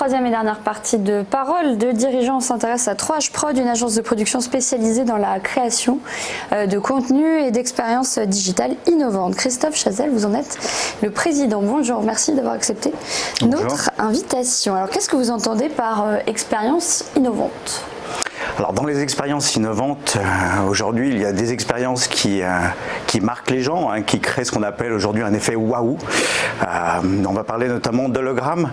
troisième et dernière partie de Parole de dirigeants, on s'intéresse à 3H Prod, une agence de production spécialisée dans la création de contenu et d'expériences digitales innovantes. Christophe Chazelle, vous en êtes le président. Bonjour, merci d'avoir accepté notre invitation. Alors, qu'est-ce que vous entendez par expérience innovante ? Alors dans les expériences innovantes, aujourd'hui il y a des expériences qui marquent les gens, qui créent ce qu'on appelle aujourd'hui un effet waouh. On va parler notamment d'hologrammes,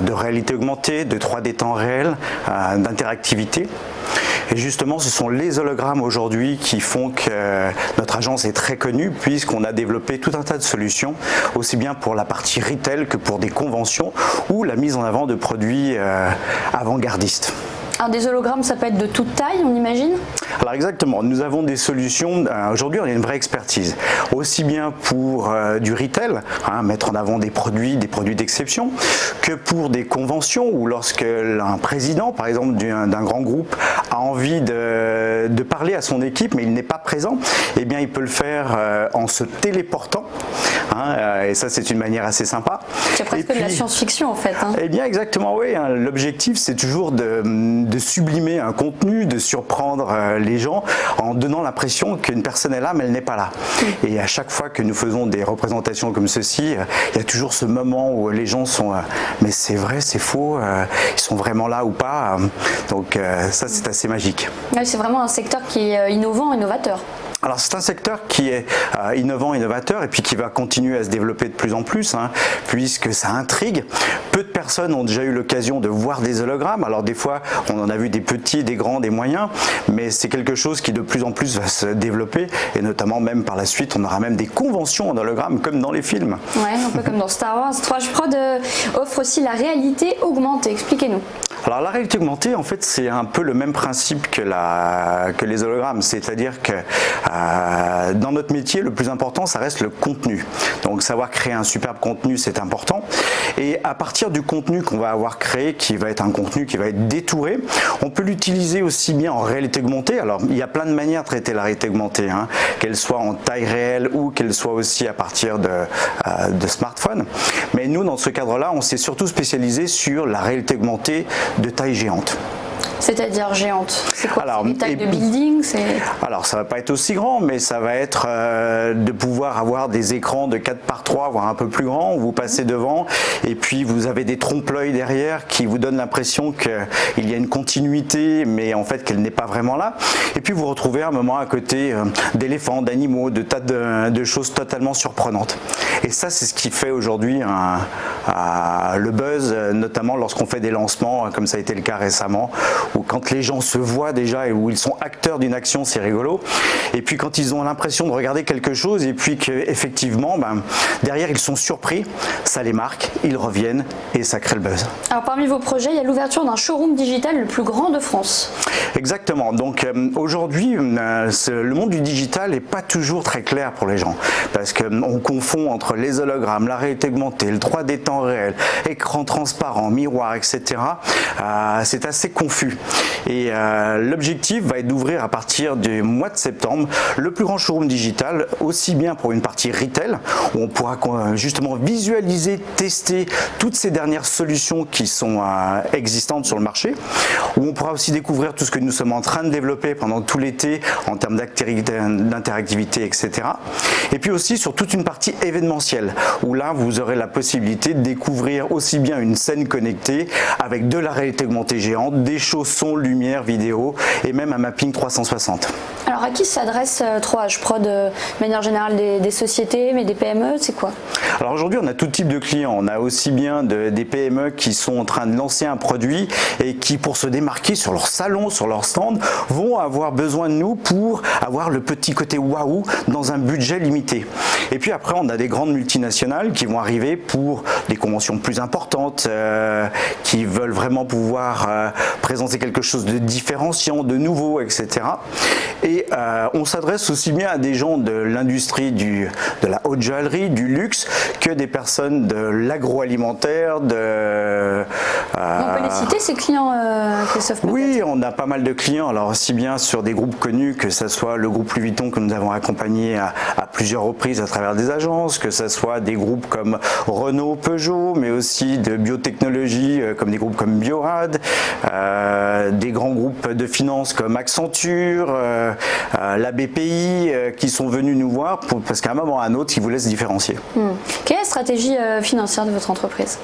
de réalité augmentée, de 3D temps réel, d'interactivité. Et justement, ce sont les hologrammes aujourd'hui qui font que notre agence est très connue, puisqu'on a développé tout un tas de solutions, aussi bien pour la partie retail que pour des conventions ou la mise en avant de produits avant-gardistes. Alors des hologrammes, ça peut être de toute taille, on imagine ? Alors exactement, nous avons des solutions, aujourd'hui on a une vraie expertise, aussi bien pour du retail, mettre en avant des produits d'exception, que pour des conventions où lorsque un président, par exemple d'un grand groupe, a envie de parler à son équipe mais il n'est pas présent, eh bien il peut le faire en se téléportant, et ça c'est une manière assez sympa. C'est presque de la science-fiction en fait. Eh bien exactement, oui, l'objectif c'est toujours de sublimer un contenu, de surprendre les gens en donnant l'impression qu'une personne est là mais elle n'est pas là. Et à chaque fois que nous faisons des représentations comme ceci, il y a toujours ce moment où les gens sont mais c'est vrai, c'est faux, ils sont vraiment là ou pas. Donc ça c'est assez magique. Oui, c'est vraiment un secteur qui est innovant, innovateur. Alors c'est un secteur qui est innovant, innovateur et puis qui va continuer à se développer de plus en plus, puisque ça intrigue. Peu de personnes ont déjà eu l'occasion de voir des hologrammes. Alors des fois, on en a vu des petits, des grands, des moyens, mais c'est quelque chose qui de plus en plus va se développer et notamment même par la suite, on aura même des conventions en hologramme comme dans les films. Ouais, un peu comme dans Star Wars. 3H Prod offre aussi la réalité augmentée. Expliquez-nous. Alors la réalité augmentée, en fait, c'est un peu le même principe que les hologrammes, c'est-à-dire que dans notre métier, le plus important, ça reste le contenu. Donc savoir créer un superbe contenu, c'est important. Et à partir du contenu qu'on va avoir créé, qui va être un contenu qui va être détouré, on peut l'utiliser aussi bien en réalité augmentée. Alors il y a plein de manières de traiter la réalité augmentée, qu'elle soit en taille réelle ou qu'elle soit aussi à partir de smartphones. Mais nous, dans ce cadre-là, on s'est surtout spécialisé sur la réalité augmentée de taille géante. C'est-à-dire géante. C'est quoi? Alors, une taille de building? Alors ça va pas être aussi grand, mais ça va être de pouvoir avoir des écrans de 4x3, voire un peu plus grands, où vous passez devant, et puis vous avez des trompe-l'œil derrière qui vous donnent l'impression qu'il y a une continuité, mais en fait qu'elle n'est pas vraiment là. Et puis vous retrouvez un moment à côté d'éléphants, d'animaux, de tas de choses totalement surprenantes. Et ça, c'est ce qui fait aujourd'hui le buzz, notamment lorsqu'on fait des lancements, comme ça a été le cas récemment, où quand les gens se voient déjà et où ils sont acteurs d'une action, c'est rigolo. Et puis quand ils ont l'impression de regarder quelque chose et puis qu'effectivement, derrière ils sont surpris, ça les marque, ils reviennent et ça crée le buzz. Alors parmi vos projets, il y a l'ouverture d'un showroom digital le plus grand de France. Exactement. Donc aujourd'hui, le monde du digital n'est pas toujours très clair pour les gens parce qu'on confond entre les hologrammes, la réalité augmentée, le 3D temps réel, écran transparent, miroir, etc. C'est assez confus. Et l'objectif va être d'ouvrir à partir du mois de septembre le plus grand showroom digital, aussi bien pour une partie retail, où on pourra justement visualiser, tester toutes ces dernières solutions qui sont existantes sur le marché, où on pourra aussi découvrir tout ce que nous sommes en train de développer pendant tout l'été en termes d'interactivité, etc. Et puis aussi sur toute une partie événementielle, où là vous aurez la possibilité de découvrir aussi bien une scène connectée avec de la réalité augmentée géante, des choses son, lumière, vidéo et même un mapping 360. Alors à qui s'adresse 3H Prod de manière générale, des sociétés, mais des PME, c'est quoi? Alors aujourd'hui on a tout type de clients, on a aussi bien des PME qui sont en train de lancer un produit et qui pour se démarquer sur leur salon, sur leur stand, vont avoir besoin de nous pour avoir le petit côté waouh dans un budget limité. Et puis après on a des grandes multinationales qui vont arriver pour des conventions plus importantes, qui veulent vraiment pouvoir présenter quelque chose de différenciant, de nouveau, etc. Et on s'adresse aussi bien à des gens de l'industrie de la haute joaillerie, du luxe, que des personnes de l'agroalimentaire, on peut les citer ces clients, Christophe? Oui, on a pas mal de clients, alors aussi bien sur des groupes connus, que ce soit le groupe Louis Vuitton que nous avons accompagné à plusieurs reprises à travers des agences, que ce soit des groupes comme Renault, Peugeot, mais aussi de biotechnologie comme des groupes comme Biorad, des grands groupes de finance comme Accenture, la BPI, qui sont venus nous voir parce qu'à un moment ou à un autre, ils voulaient se différencier. Quelle est la stratégie financière de votre entreprise?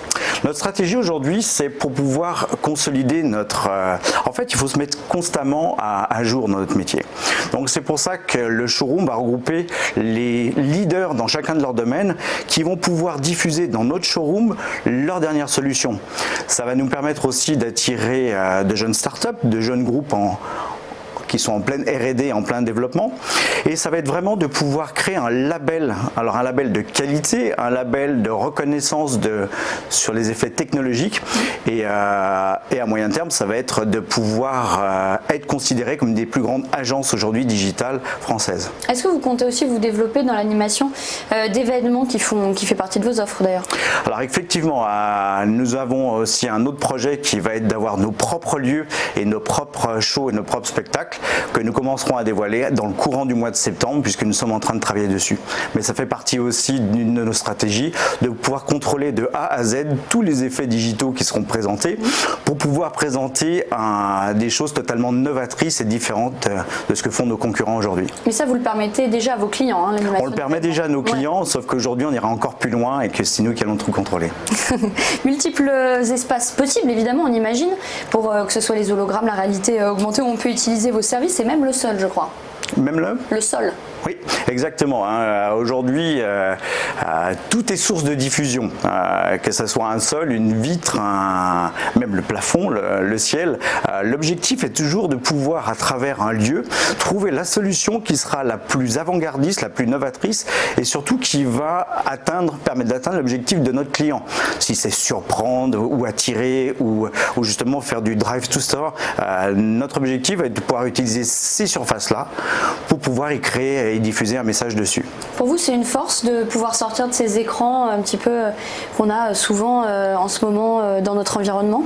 Notre stratégie aujourd'hui, c'est pour pouvoir consolider notre... en fait, il faut se mettre constamment à jour dans notre métier. Donc c'est pour ça que le showroom va regrouper les leaders dans chacun de leurs domaines qui vont pouvoir diffuser dans notre showroom leurs dernières solutions. Ça va nous permettre aussi d'attirer de jeunes startups, de jeunes groupes qui sont en pleine R&D, en plein développement. Et ça va être vraiment de pouvoir créer un label, alors un label de qualité, un label de reconnaissance sur les effets technologiques. Et à moyen terme, ça va être de pouvoir être considéré comme des plus grandes agences aujourd'hui digitales françaises. Est-ce que vous comptez aussi vous développer dans l'animation d'événements qui fait partie de vos offres d'ailleurs? Alors effectivement, nous avons aussi un autre projet qui va être d'avoir nos propres lieux et nos propres shows et nos propres spectacles que nous commencerons à dévoiler dans le courant du mois de septembre puisque nous sommes en train de travailler dessus. Mais ça fait partie aussi d'une de nos stratégies de pouvoir contrôler de A à Z tous les effets digitaux qui seront présentés pour pouvoir présenter des choses totalement novatrices et différentes de ce que font nos concurrents aujourd'hui. Mais ça, vous le permettez déjà à vos clients, hein, l'animation? On le permet déjà à nos clients, sauf qu'aujourd'hui on ira encore plus loin et que c'est nous qui allons tout contrôler. Multiples espaces possibles, évidemment, on imagine, pour que ce soit les hologrammes, la réalité augmentée, où on peut utiliser vos services, et même le sol, je crois. Même le sol. Oui, exactement. Aujourd'hui, tout est source de diffusion, que ce soit un sol, une vitre, même le plafond, le ciel. L'objectif est toujours de pouvoir, à travers un lieu, trouver la solution qui sera la plus avant-gardiste, la plus novatrice et surtout qui va permettre d'atteindre l'objectif de notre client. Si c'est surprendre ou attirer ou justement faire du drive to store, notre objectif est de pouvoir utiliser ces surfaces-là pour pouvoir y créer et diffuser un message dessus. Pour vous, c'est une force de pouvoir sortir de ces écrans un petit peu qu'on a souvent en ce moment dans notre environnement?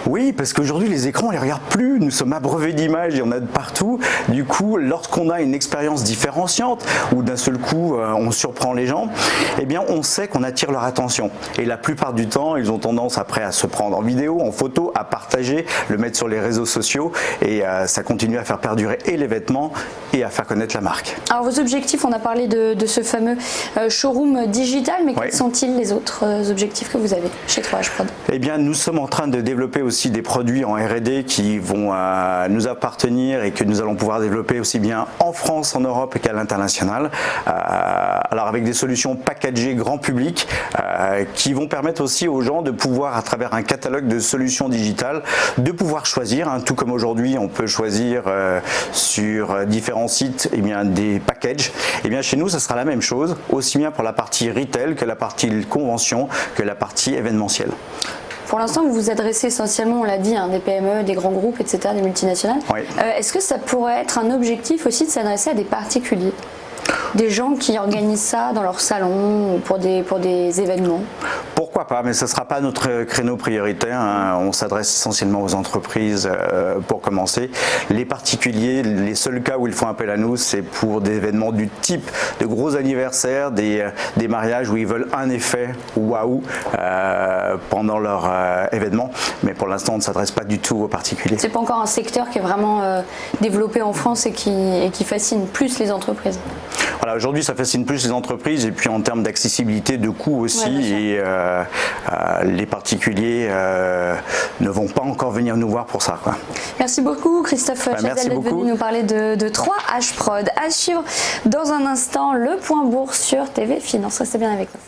Oui, parce qu'aujourd'hui, les écrans, on les regarde plus. Nous sommes abreuvés d'images, il y en a de partout. Du coup, lorsqu'on a une expérience différenciante, où d'un seul coup, on surprend les gens, eh bien, on sait qu'on attire leur attention. Et la plupart du temps, ils ont tendance après à se prendre en vidéo, en photo, à partager, le mettre sur les réseaux sociaux. Et ça continue à faire perdurer et les vêtements et à faire connaître la marque. Alors, vos objectifs, on a parlé de ce fameux showroom digital, mais quels sont-ils les autres objectifs que vous avez chez 3H Prod? Eh bien, nous sommes en train de développer aussi des produits en R&D qui vont nous appartenir et que nous allons pouvoir développer aussi bien en France, en Europe qu'à l'international. Alors avec des solutions packagées grand public qui vont permettre aussi aux gens de pouvoir, à travers un catalogue de solutions digitales, de pouvoir choisir, tout comme aujourd'hui on peut choisir sur différents sites des packages. Eh bien chez nous ça sera la même chose, aussi bien pour la partie retail que la partie convention que la partie événementielle. Pour l'instant, vous vous adressez essentiellement, on l'a dit, des PME, des grands groupes, etc., des multinationales. Oui. Est-ce que ça pourrait être un objectif aussi de s'adresser à des particuliers? Des gens qui organisent ça dans leur salon ou pour des événements? Pourquoi pas, mais ce ne sera pas notre créneau prioritaire. On s'adresse essentiellement aux entreprises pour commencer. Les particuliers, les seuls cas où ils font appel à nous, c'est pour des événements du type de gros anniversaires, des mariages où ils veulent un effet waouh pendant leur événement. Mais pour l'instant, on ne s'adresse pas du tout aux particuliers. C'est pas encore un secteur qui est vraiment développé en France et qui fascine plus les entreprises. Voilà, aujourd'hui, ça fascine plus les entreprises et puis en termes d'accessibilité, de coûts aussi. Ouais, et les particuliers ne vont pas encore venir nous voir pour ça, quoi. Merci beaucoup, Christophe Chazal, d'être venu nous parler de 3H Prod. À suivre dans un instant, le point bourse sur TV Finance. Restez bien avec nous.